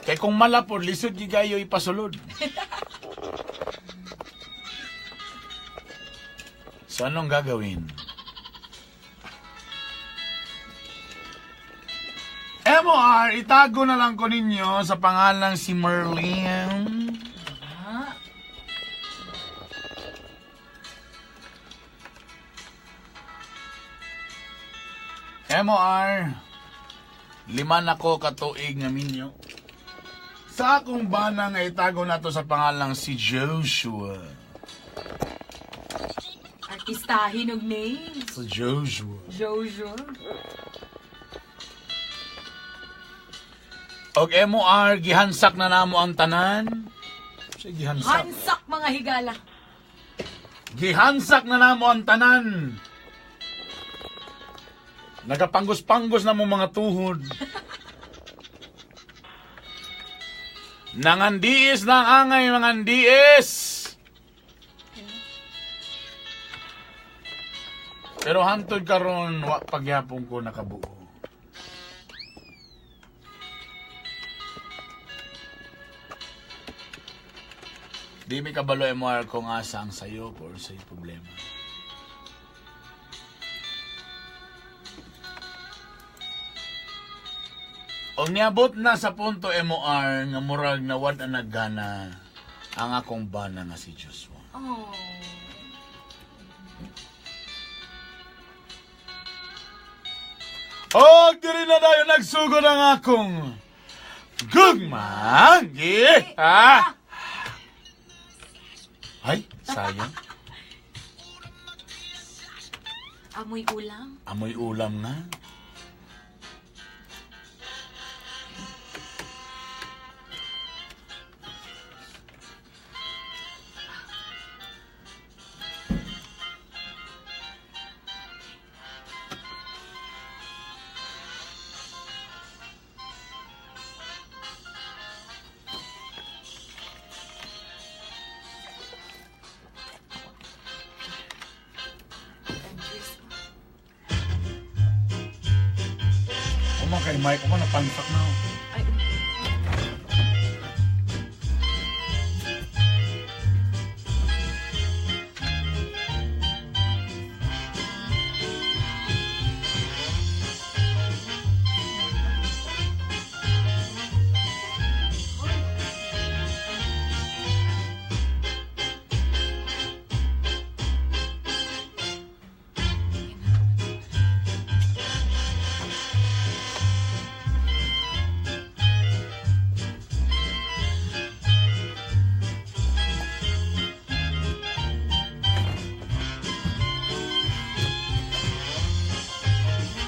Kay kung malapod, lisod gigayo ipasulod. So, anong gagawin? MOR, itago na lang ko ninyo sa pangalang si Merlin. MOR, 5 na ko katuig nga minyo. Sa akong bana nga itago na to sa pangalang si Joshua. Artistahin og names. Si Joshua. Jojo. Og MOR, gihansak na namo ang tanan. Siya gihansak. Hansak mga higala. Gihansak na namo ang tanan. Nagapanggos-panggos na mo mga tuhod. Nangandiis na angay mga ndiis. Pero hantod karon wa pagyapon ko nakabuo. Di mi kabalo MOR kung asa ang sayo or sa problema. O niabot na sa punto MOR nga murag na wad na naggana ang akong bana nga si Joshua. Oh. O diri na dayo nagsugod ang akong Gugmang. Ha? Ay, sayang. Amoy ulam. Amoy ulam nga. Uma kay Mike, uma napansak na ako. Ay,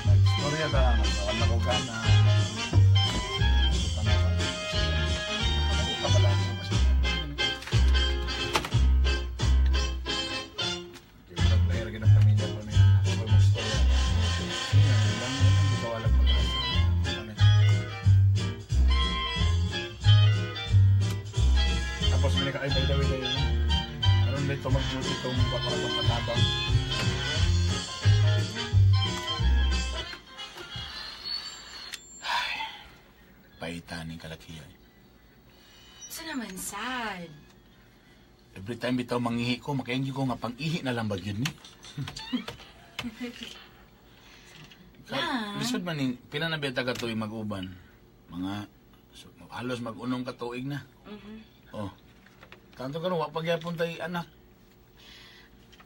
Nag-storya ta na, wala ko gana. Tapos may naka-ay by the way kayo. Karoon na ito mag-duty itong paparatong katabang. Paitaning kalakihan. sa naman sad. Every time bitaw mangihi ko, makainggi ko nga pang-ihi na lang ba yun ni? Lisod man ni, pila na biya taga tuig mag-uban? Mga, so, halos mag-unong katuig na. Oh. Tanto ka nung, wapagyapon tayo anak.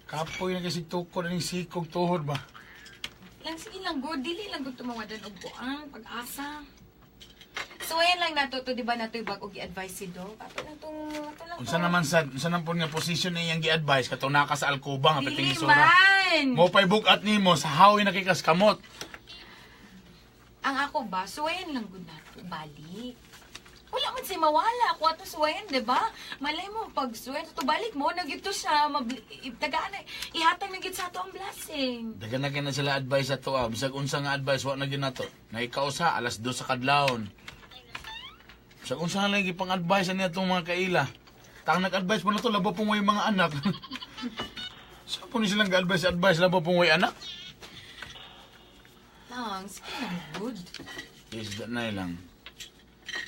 Kapoy na kasi tuko na yung sikog tuhod ba? Lang sige lang, good. Dili lang good tumawadan og buang pag-asa. So, ayan lang nato to, di ba nato yung bag og i-advise si Doc? Ato na itong, Unsa naman sa, unsa naman po nga posisyon na iyang gi-advise, katong naka sa alkuba nga Dili piting isura. man! Mo pa'y bukat ni mo, sa hawi nakikas kamot. Ang ako ba, suwayan lang good nato, balik. Wala man siya mawala. Ako ato suwayan, di ba? Malay mo, pag suwayan to balik mo, nagyuto siya, tagaan na, ihatag na gyud sa ato ang blessing. Dagan na kayo na sila advice sa to, bisag unsa nga advice, wa na gyud nato. Na ikaw sa, alas 2 sa kadlawon. Bisag unsa na lang ipang advice niya itong mga kaila. Tang nag-advise mo na to, labo pong way mga anak. Saan po ni silang ga-advise, labo pong way anak? Lang, sige lang, good. Is that na lang.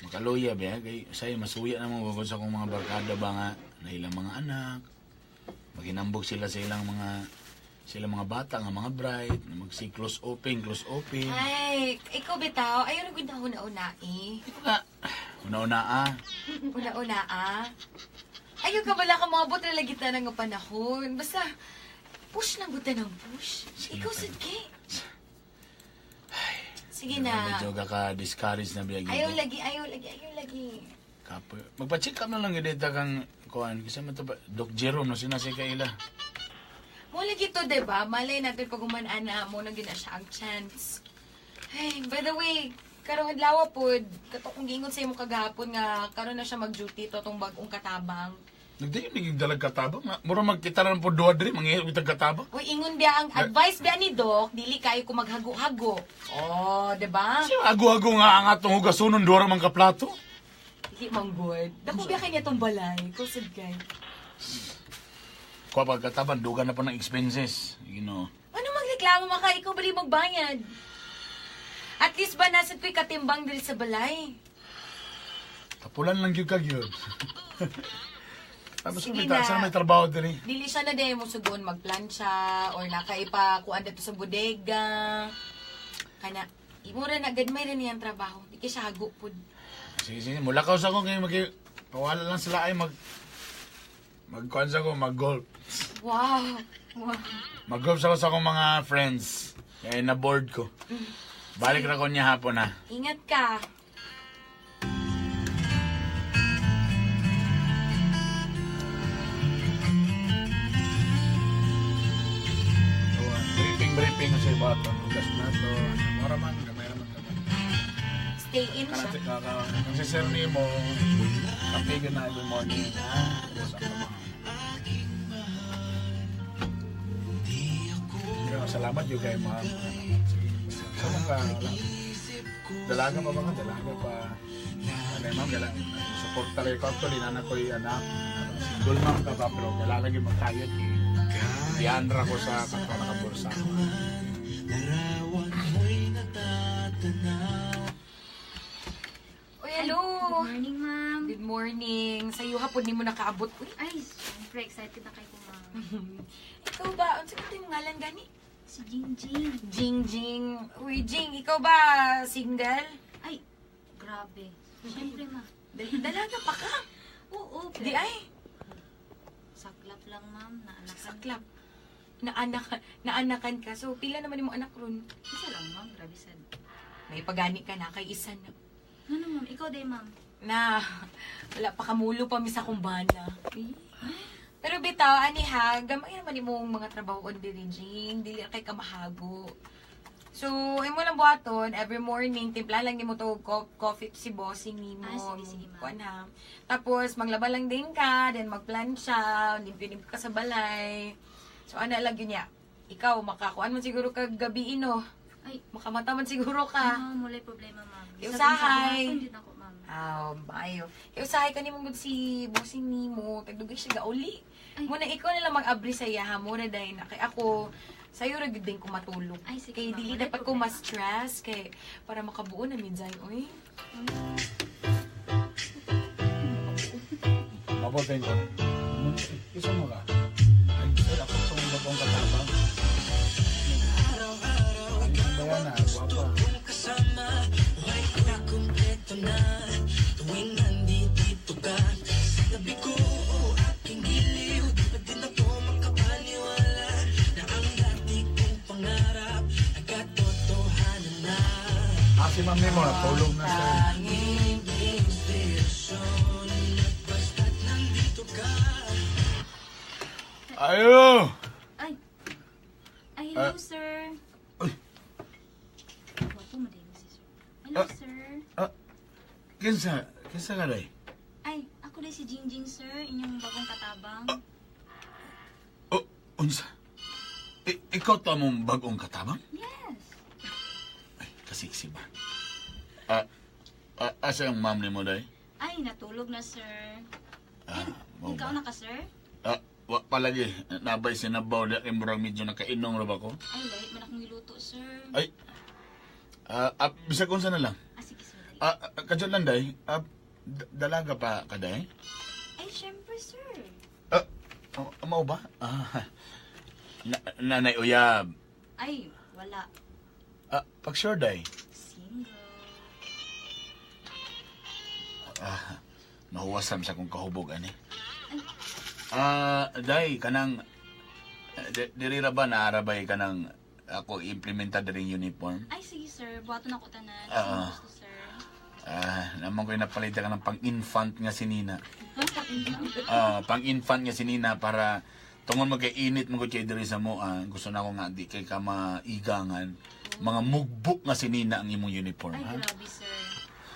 Makaluya ba kay say masuya na mo sa akong mga barkada ba nga na ilang mga anak. Maginambog sila sa ilang mga bata nga mga bride na magsi close open. Ay, ikaw bitaw, ayaw rin na una-una eh. Ito ka. Una-una Una-una ayaw ka bala ka mga buta lagi ta ng panahon. Basta, push lang buta ng push. Ikaw sige. Sige na. Medyo ka-discourage na biyagi. Ayaw lagi. Kapoy. Magpa-check up na lang yung data kang kuhan. Kasi man ito ba? Doc Jerome na sinasay kaila. Mo lagi to, diba? Malay natin pag umanana mo na gina siya ang chance. Hey, by the way, karong adlaw po, kato kong gingon sa imo kagahapon nga karon na siya mag-duty to tong bagong katabang. Nagdi yung dalag katabang. Mura magkita na po doon diri, mangyayag itang katabang. Uy, ingon biya ang advice biya ni Doc, dili kayo ko maghago-hago. Oh, diba? Siya ago-ago nga ang atong hugasunon doon mang kaplato. Dili manggod. Dako biya kanya tong balay. Kusod kay. Kuha pagkatabang, dugan na po ng expenses. You know. Ano magreklamo maka ikaw bali magbayad? At least ba nasa ko'y katimbang dili sa balay? Kapulan lang yung kagyod. Tapos Sige may na. saan may trabaho diri. Dili siya na din mo sugon magplansya or nakaipa kuan dito sa bodega. Kana imo ra na gadmay rin niyang trabaho. Di kay siya hago pud. Sige. Mula ka sa ko ngayon pawala lang sila ay magkuhan sa ko, mag-golf. Wow. Mag-golf sa ko sa akong mga friends. Kaya na-board ko. Balik na ko niya hapon na. Ingat ka. Briefing sa iba ito. Hugas na ito. Mara man, gamay naman kami. Stay in siya. Kung si Sir Nemo, kapigan na every morning. Sa kama. Salamat yung kay ma'am. Sama ka. Dalaga pa ba nga? Dalaga pa. Kaya ma'am, support talaga ko. Actually, nanak ko yung anak. Gugmang ka ba? Pero dalaga yung magkayat. Diandra ko sa kakalabursa. Uy, hello. Good morning, ma'am. Good morning. Sa'yo hapon di mo nakaabot. Uy, Ay, syempre excited na kayo, ma'am. ikaw ba? Ano sa yung ngalan gani? Si Jingjing. Jing. Uy, Jing, ikaw ba single? Ay, grabe. Syempre, ma'am. Dalaga pa ka? Oo, Di ay. Saklap lang, ma'am. Naanakan. Saklap. Naanakan ka. So, pila naman yung anak ron? Isa lang, ma'am. Grabe sad. May pagani ka na kay isa na. Ano, ma'am? Ikaw day, ma'am. Na, wala pa kamulo pa mi sa kumbana. Pero bitaw, ani ha, gamay naman imong mga trabaho on diriging, dili kay ka mahago. So, imo lang buhaton, every morning, timpla lang nimo to coffee si bossing nimo. Sige, ma'am. Kuan ha. Tapos, maglaba lang din ka, then magplansya, limpyo ka sa balay. So, ana lang yun niya. Ikaw, makakuan man siguro kag gabi no. Ay, Makamata man siguro ka. ma'am, mulay problema, ma'am. Usahay. Hindi na ako, ma'am. Bayo. Usahay ka nimo gud si bossing nimo, tagdugay siya gauli. Ay. Muna ikaw na lang mag-abri sa iya, ha, muna dahil na. Kay ako, sa'yo rin din ko matulog. Ay, sige, Kay ma'am. dili Wala dapat ko problema. ma-stress, kay para makabuo na minsan, oy. Mabutin ko. Isa mo ka. Ay, ako itong bagong katabang. Ang bayan na, guwapa. Si Ma'am Nemo, natulog na siya. Ayo! Ay, hello, sir. Uy. Wapo mo din, si sir. Hello, sir. Kinsa ka day? Ay, ako din si Jingjing, sir. Inyong bagong katabang. Oh, unsa? Ikaw to among bagong katabang? Yes. Ay, kasiksi ba? Asa yung ma'am ni mo day? Ay, natulog na, sir. Mo Ikaw ba? na ka, sir? Wa palagi. Nabay sinabaw na murag medyo nakainom ra ba ko? Ay, lahit man akong iluto, sir. Ay. Bisag unsa na lang. Sige, sir. Kadyo lang, day. Dalaga pa ka, day? Ay, syempre, sir. Mau ba? Nanay Uyab. Ay, wala. Pag sure, day. Single. Mahuwasam sa kong kahubog, ani. Day, kanang... Dirira ba naarabay ka ng ako implementa rin uniform? Ay, sige, sir. Buhaton ako tanan. Oo. Sino gusto, sir? Naman ko yung napalitan ka ng pang-infant nga si Nina. Pang-infant nga si Nina para tungon mo kay init mo ko kay diri sa mo. Gusto na ko nga di kay ka maigangan. Mga mugbok nga si Nina ang imong uniform. Ay, Ha? grabe, sir.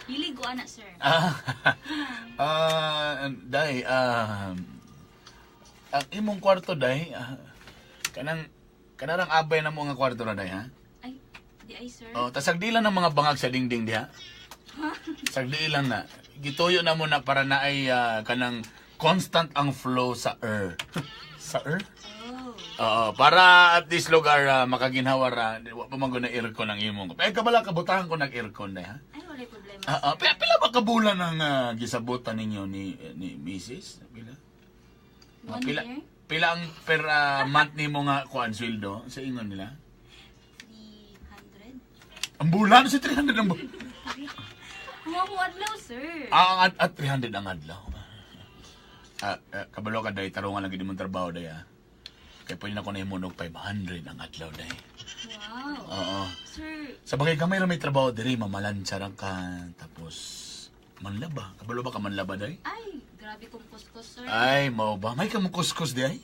Pili ko, anak, sir. Day, ang imong kwarto, day, kanarang abay na mo nga kwarto na, day, ha? Ay, di ay, sir. Tas sagdilan ng mga bangag sa dingding, diha? Sagdilan na. Gituyo na mo na para na ay kanang constant ang flow sa air. Sa air? Oh. Para at this lugar makaginhawara, wa pa man na aircon ang imong. Ay kabala kabutahan ko nag aircon, day, ha? Ay, wala problema, sir. Pila ba kabulan ang gisabutan ninyo ni Mrs.? Pila? One Pila? year? Pila ang per month nimo nga kuan sweldo sa ingon nila? 300? Ang bulan si 300 ang bulan. Mga kung adlaw, sir. At 300 ang adlaw. Kabalo ka day tarungan lagi dimong trabaho day. Kay pwede na ko na imunog 500 ang adlaw day. Wow. Oo. Sir, Sa bagay gamay ra may trabaho diri mamalansara ka tapos manlaba. Kabalo ba ka manlaba day? ay, grabe kong kuskus, sir. Ay, mao ba? May kamukuskus di ay?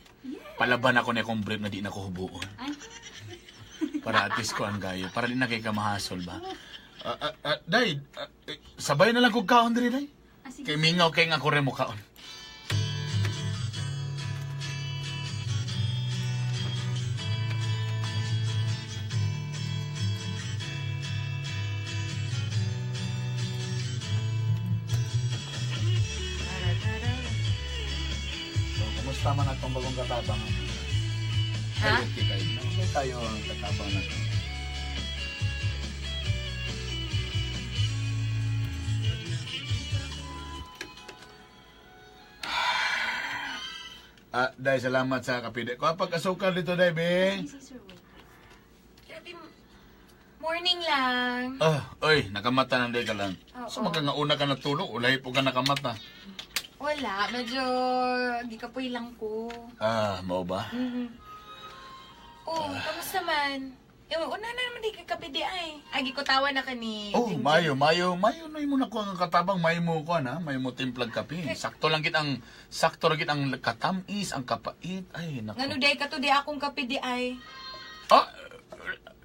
Palaban ako na akong brief na di na ko hubuon. Ay, Para at least ko ang gayo. Para di na kay kamahasol ba? Day, sabay na lang kong kaon diri, day. sige. Kay mingaw kay nga kore mo kaon. So, kumusta man atong bagong katabang? Ha? Okay tayo ang katabang na to. Day, salamat sa kapide. Kung pag-asukal dito, day, be. Sige, sir, wait. Grabe, morning lang. Oy, nakamata na day ka lang. Oo. So, magkangauna ka na tulog, ulay po ka nakamata. Wala, medyo gikapoy lang ko. Mau ba? Kamusta man? Una na naman di ka kapidi ay. Agi ko tawa na ka ni... Mayo no imo na ko ang katabang, mayo mo ko na, mayo mo timplag kape. Sakto lang ang katamis, ang kapait. Ay, nako. Ngano day ka to di akong kapidi ay.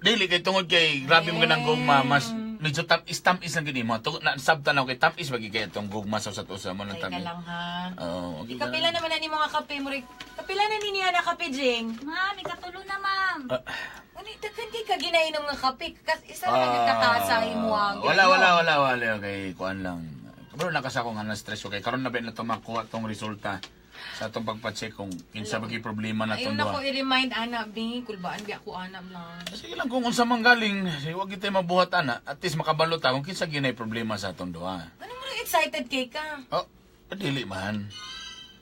Dili kay tungod kay grabe mo ganang gugma, mas medyo tamis lang gini mo. Na sabtan ako kay tamis bagi kay tong gugma sa usa mo nang Ay ka tamis. lang ha. Oo, okay. Kapila naman na ni mga kape mo rin. Kapila na ni niya na kape, Jing. Ma'am, ikatulo na, ma'am. Daghan di ka ginainom nga kape. Isa na nagkataas sa imuang. Wala. Okay, kuan lang. Kabalo na kasi ako nga na-stress ko kay karon na ba na makuha tong resulta sa atong pagpa-check kung kinsa bagi problema na Ayun tong ako duha. i-remind ana bi kulbaan bi ako anam lang. Sige lang kung unsa man galing, wag kita mabuhat ana, at least makabalo ta kung kinsa ginay problema sa atong duha. Ano mo excited kay ka? Dili man.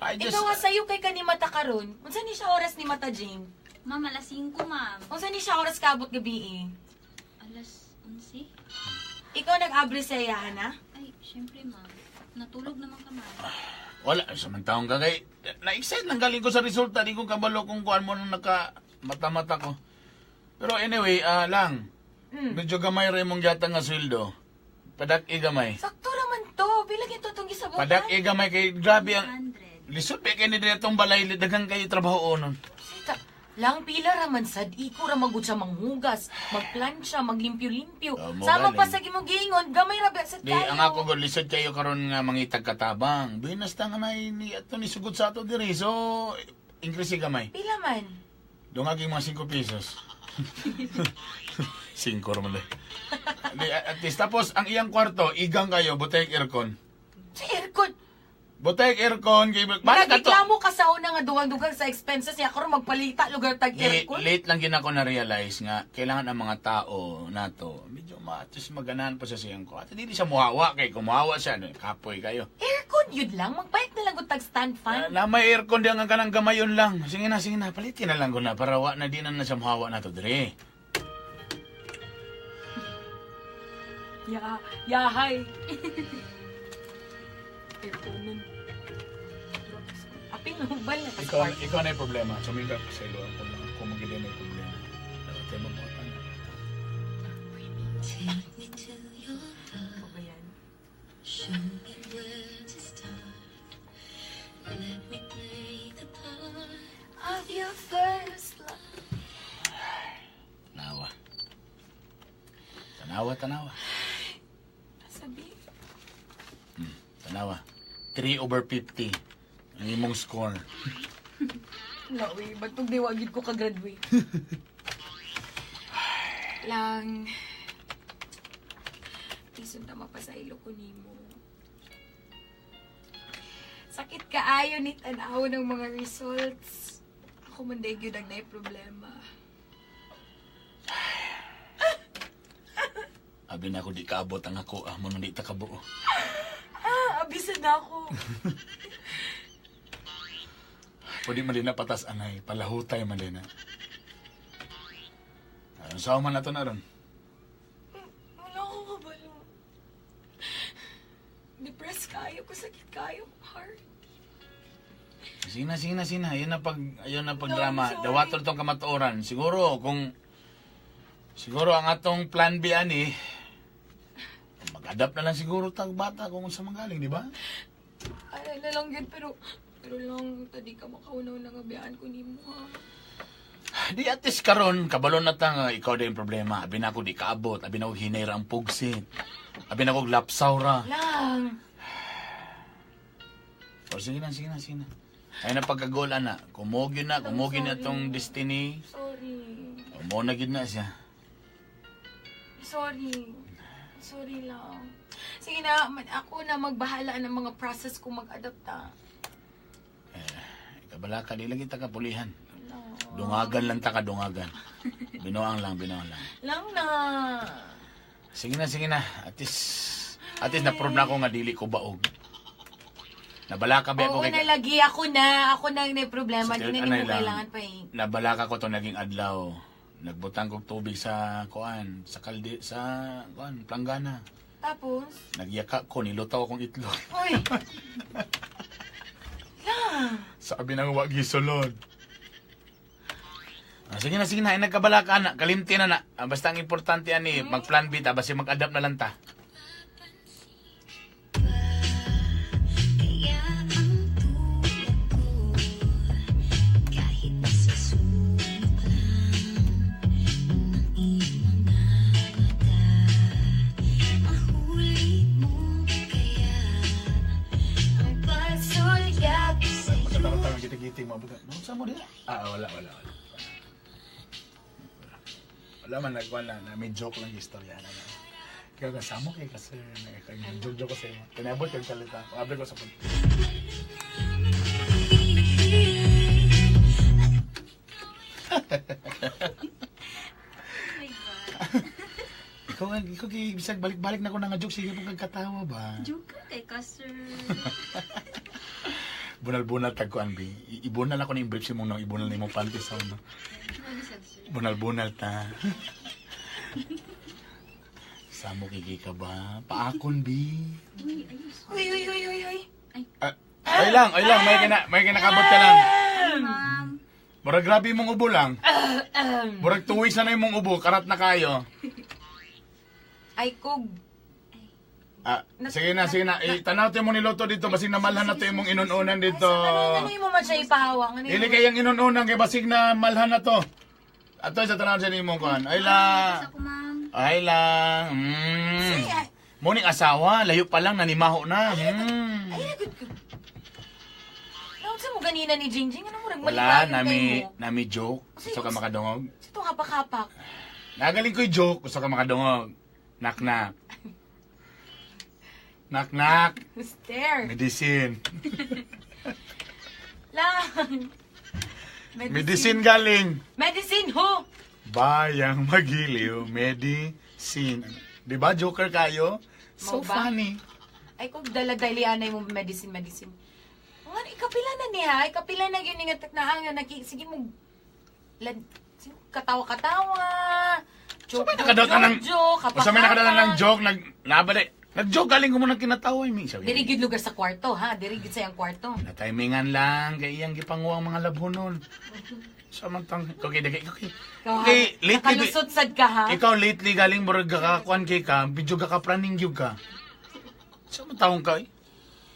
I just Ikaw sayo kay ka ni mata karon. Unsa ni siya oras ni mata, Jing? Ma'am, alas 5, ma'am. Unsa ni siya oras kabot gabi? Alas 11? Ikaw nag-abri sa iyahan, ha? Ay, syempre, ma'am. Natulog naman ka, ma'am. wala samantaong kagay. Na-excite lang galing ko sa resulta, di ko kabalo kung kuan mo nang naka mata-mata ko. Pero anyway, lang. Medyo gamay rin mong yata nga sweldo. Padak-i gamay. Sakto naman to. Bilang ito itong gisabutan. Padak-i gamay kay grabe ang 100. lisod pa kay ni ditong balay daghang kayo trabaho nun. Sita, lang pila raman sad. Iko ra magud sa manghugas, magplansya, maglimpyo-limpyo. Mo Sama pa galing. sa gimugingon, gamay ra ba sad Di kayo. ang ako gud lisod kayo karon nga mangitag katabang. Binas ta nga ni ato ni sugod sa ato diri. So increase gamay. Pila man? Dungaging mga 5 pesos. 5 raman dai. At least tapos ang iyang kwarto igang kayo butay aircon. Sa aircon. Butay aircon kay balik ka to. Nagreklamo ka sa una nga dugang-dugang sa expenses niya karon magpalita lugar tag aircon. Late lang gina ko na realize nga kailangan ang mga tao nato medyo matis maganan pa sa siyang ko. At hindi siya muhawa kay kumuhawa siya kapoy kayo. Aircon yun lang magbayad na lang gud tag stand fan. Na may aircon diyan nga kanang gamayon lang. Sige na palitin na lang ko na para wa na di na siya muhawa nato dire. Yahay. Airconon. Aping hubal na Ikaw na yung problema. Sumigap ka sa ilo. Kung magiging may problema. Dapat tayo mabuhatan. Ano ba yan? Of your first love. Tanawa. Sabi? Tanawa. 3/50. Ang imong score. Lawi, batog di wagid ko ka-graduate. Lang. Isod na mapasaylo ko nimo. Sakit kaayo ni tanaw ng mga results. Ako man day gyud ang nay problema. Abi na ako di kaabot ang ako. Mo nang di ta kabuo. Abisan na ako. Pwede man din na patas anay. Palahutay man din na. Saan man na ito na ron? Wala ko kabalo. Depressed kayo ko, sakit kayo, heart. Sina. Ayun na pag drama. Sorry. Dawatol tong kamatuoran. Siguro ang atong plan B ani mag-adapt na lang siguro tag bata kung sa magaling, di ba? Ay, na lang yun, pero lang, tadi ka makaunaw na nga biyaan ko ni mo, ha? Di atis karon kabalon na ta ikaw din problema. Abi na ako di kaabot, abi na ako hinayra ang pugsit. Abi na ako lapsaw ra. Lang. O sige na. Ay na pagkagola na. Kumugin na tong destiny. Sorry. Mo na gid na siya. Sorry lang. Sige na, ako na magbahala ng mga process ko mag-adapta. Kabala ka, di lagi ta kapulihan. No. Dungagan lang ta ka, dungagan. Binoang lang. Lang na. Sige na. At least na-prove na ako nga dili ko baog. Nabala ka ba ako Oo, nalagi ako na. Ako na yung problema. Di na mo kailangan pa eh. Nabala ka ko to naging adlaw. Nagbutang kong tubig sa planggana. Tapos? Nagyaka ko, nilutaw akong itlog. Uy! Lang! Sabi nang wag gisulod. Sige na, ay nagkabala ka na. Kalimti na. Basta ang importante ani, mag-plan B ta, basta mag-adapt na lang ta. Giting mo abot. No, sa mo din. Wala. Wala man nagwala na may joke lang istorya na. Kaya kasama kay kasi joke ko sa iyo. Kinabot yung salita. Abot ko sa pun. Ikaw bisag balik-balik na ko na nga joke sige pong kagkatawa ba? Joke kay Caster. Bunal-bunal tagkuan bi. Ibunal ako ning briefs mo no, ibunal nimo panties sa no. Bunal-bunal ta. Samo kiki ka ba? Paakon bi. Uy. Ay lang, may kinakabot ka lang. Ma'am. Murag grabe mong ubo lang. Murag tuwis na imong ubo, karat na kayo. Ay, kog. Sige na. Tanaw tayo mo niloto dito, basig na malhan na to imong inununan dito. Ano mo man siya ipahawang? Ili kayang inununan, kay basig na malhan na to. Ato sa tanaw siya ni imong kuhan. Ako, ma'am. Ay lang. Muning asawa, layo pa lang, nanimaho na. Ay, nagod ko. Naon sa mo ganina ni Jingjing? Ano mo Wala, nagmalibayan nami joke. Gusto ka makadungog? Sa itong hapak-hapak. Nagaling ko'y joke. Gusto ka makadungog. Nak-nak. Knock. Who's there? Medicine. Lang. Medicine galing. Medicine who? Bayang magiliw. Medicine. Di ba, joker kayo? So Mo ba? funny. Ay, kung dala-dalianay mo medicine. Ano, ikapila na niya. Ikapila na yun nga na sige mo, katawa-katawa. So may nakadala ng joke, o sa may nakadala ng joke, nag-joke galing ko mo nang kinatawa mi. Dirigid lugar sa kwarto, ha? Dirigid sa iyang kwarto. Na-timingan lang, kay iyang gipanguwang mga labhonon. Samantang, okay, Nakalusot sad ka, ha? Ikaw lately galing mo gakakuan kay ka, video gakapraning gyud ka. Samantang ka,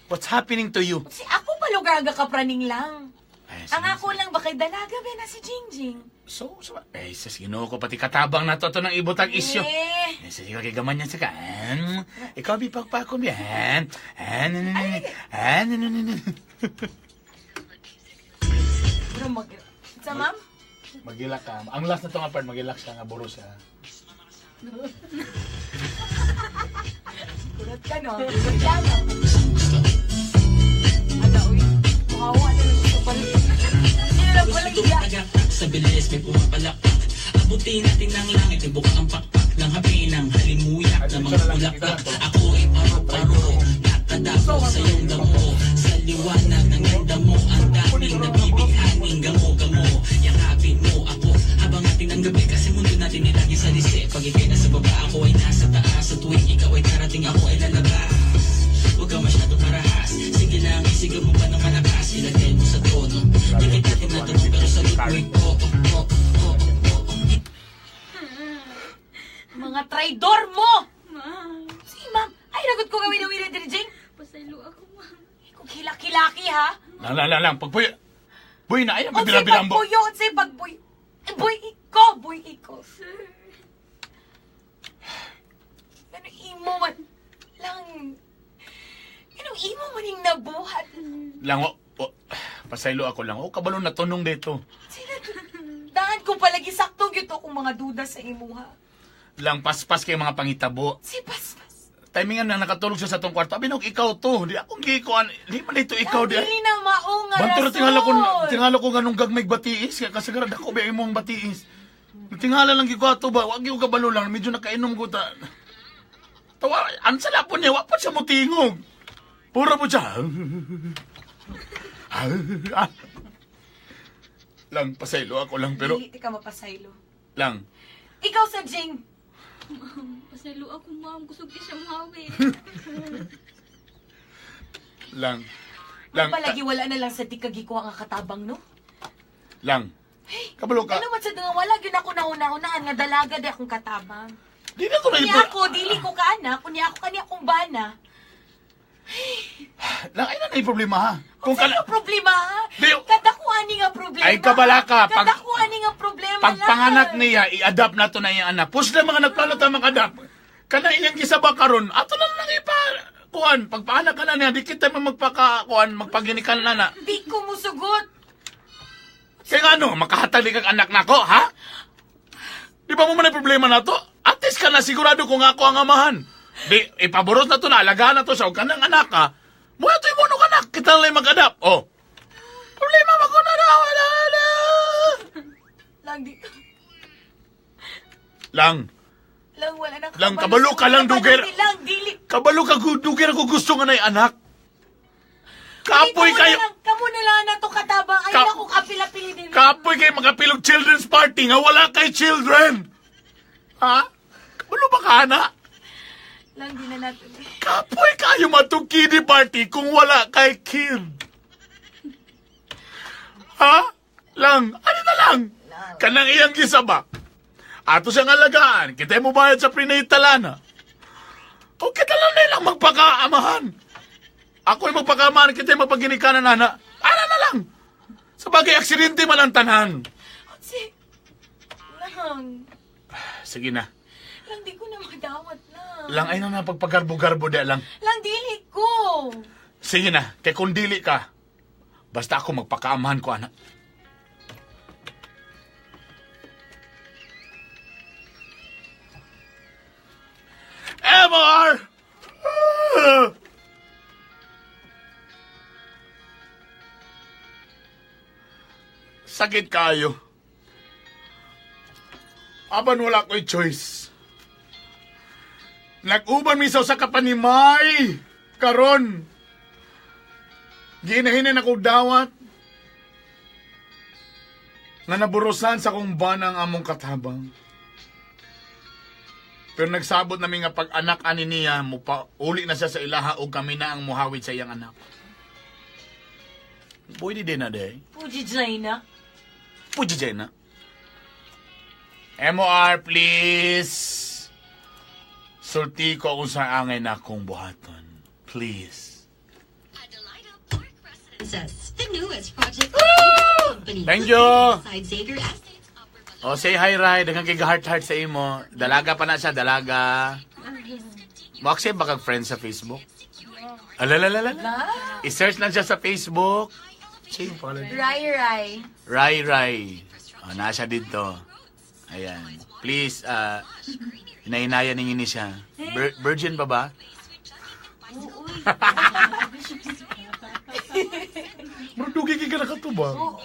what's happening to you? Si ako pa lugar kapraning lang. Ay, Ang ako lang bakay dalaga ba na si Jingjing. So, sa sino ko pati katabang na to ng ibutang isyo. Sa sige kay gaman yan sa kaan. Ikaw bipagpako yan. Pero sa ma'am? Magilak ka. Ang last na to nga part, magilak siya nga buro siya. Kulat ka, no? Kulat ka, no? Ala, uy. Makawa na lang sa palit. Hindi na pala iya. Sa bilis may pumapalakpak. Abutin natin ng langit, ibuk ang pakpak ng habi ng halimuyak na mga bulaklak. Ako ay paro-paro, nakadapo sa iyong damo. Sa liwanag ng ganda mo, ang daming nabibighaning gamo-gamo. Yakapin mo ako habang ating ang gabi, kasi mundo natin nilagi sa lise. Pag ikay nasa baba, ako ay nasa taas. Sa tuwing ikaw ay darating, ako ay lalabas. Huwag ka masyado marahas, sige lang, isigaw mo pa ng malakas. Ilagay mo sa tono, di kita tinatanong pero sa likoy ko. Mga traidor mo! Ma'am. Si ma'am, ay nagot ko gawin na wila diri, Jing. Pasaylo ako, ma'am. Kung hilaki-laki, ha? Lang, pagpuy. Boy na, ay, O si magbilang-bilang mo. pagpuyo, si pagpuy. Boy iko. Sir. Ano imo man? Lang. Ano imo man yung nabuhat? Lang, pasaylo ako lang. Kabalo na tunong dito. Sino daan ko palagi sakto yun to kung mga duda sa imuha. Lang, paspas kay mga pangitabo. Si Paspas. Timingan na nakatulog siya sa tong kwarto. Abinog, ikaw to. Di akong gikuan. Di man dito ikaw. Di Dili na maong nga Banturo, rason. tingala ko ganong gagmay batiis. Kaya kasagarad ako ba imong batiis. Tingala lang gikwato ba. Wag yung kabalo lang. Medyo nakainom ko ta. Tawa, ang salapon niya. Wapot siya mo tingog. Pura mo siya. Lang, pasaylo ako lang. Pero, Dili ka mapasaylo. lang. Ikaw sa Jing. Ma'am, pasaylo ako, ma'am. Gusto ko siya mahawi. Lang. Lang. Palagi wala na lang sa di kagikuha nga katabang, no? Lang. Kabalo ka. Ano man sa nga wala, yun ako nauna-unaan nga dalaga di akong katabang. Di na ko na Kunya ako, dili ko ka anak. Kunya ako kanya akong bana. Lang, ay na yung problema ha. Kung sa'yo problema, ha? Di- Katakuan ni nga problema. Ay, kabala ka. Katakuan ni nga problema Pagpanganak lang. niya, i-adapt na to na yung anak. Pus na mga nagplano tayo mag-adapt. Kana iyang gisaba karon, ato na lang kuan. Pagpanganak ka na niya, di kita magpaginikan na na. Di ko musugot. Kaya nga ano, makahatag kang anak na ko, ha? Di ba mo man ang problema na to? At least ka na sigurado kung ako ang amahan. Di, ipaboros na to na, alagaan na to sa kanang anak ka. Muna to yung mono anak, kita na lang mag-adapt. Oh, problema ba ko na wala na. Lang, di. Lang, Wala na. Lang, kabalo ka lang, dugir. Lang, dili. kabalo ka, dugir ako gusto nga na yung anak. Kapoy kayo. Kamu na lang na to katabang. Ay, Ka- naku, kapila-pili din. Kapoy kayo magapilog children's party nga wala kay children. Ha? Kabalo ba ka, anak? Lang, di na natin. Kapoy kayo matong kiddie party kung wala kay kid. Ha? Lang, ano na lang? Kanang iyang gisaba. Ato siyang alagaan. Kita mo bayad sa prenatalana. O kita lang nilang magpakaamahan. Ako ay magpakaamahan, kita ay magpaginikanan, nana. Ano na lang? Sa bagay, aksidente man ang tanan. Si... Lang. Sige na. Lang, di ko na madawat lang. Lang, ay na pagpagarbo-garbo di lang. Lang, dili ko. Sige na, kay kung dili ka, basta ako magpakaamahan ko, anak. MR! Sakit kayo. Aban wala ko'y choice. Nag-uban misaw sa kapanimay. Karon. Ginahinan ako dawat. Nga naburusan sa kong banang among katabang. Pero nagsabot namin nga pag anak ani niya, uli na siya sa ilaha o kami na ang muhawid sa iyang anak. Pwede din na day. Puji Jaina. Puji Jaina. MOR please. Sulti ko kung sa angay na akong buhaton. Please. The newest project company. Thank you. Inside Xavier Estates, O say hi Rai, daghang kay heart sa imo. Dalaga pa na siya, dalaga. Mo accept ba kag friend sa Facebook? Alalalala. I-search lang siya sa Facebook. Sino pa pala? Rai. O, nasa dito. Ayan. Please, inainayan ninyo ni siya. Virgin pa ba? Mardugi ka na katubang.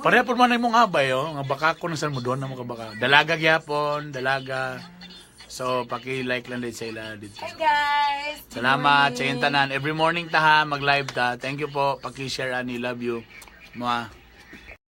Pareha po man mong abay, nga baka ko nang mo doon na mo ka baka. Dalaga gyapon, dalaga. So, paki-like lang din sa ila dito. Hi guys! Salamat sa inyo tanan. Every morning ta ha, mag-live ta. Thank you po. Paki-share ani, love you. Mga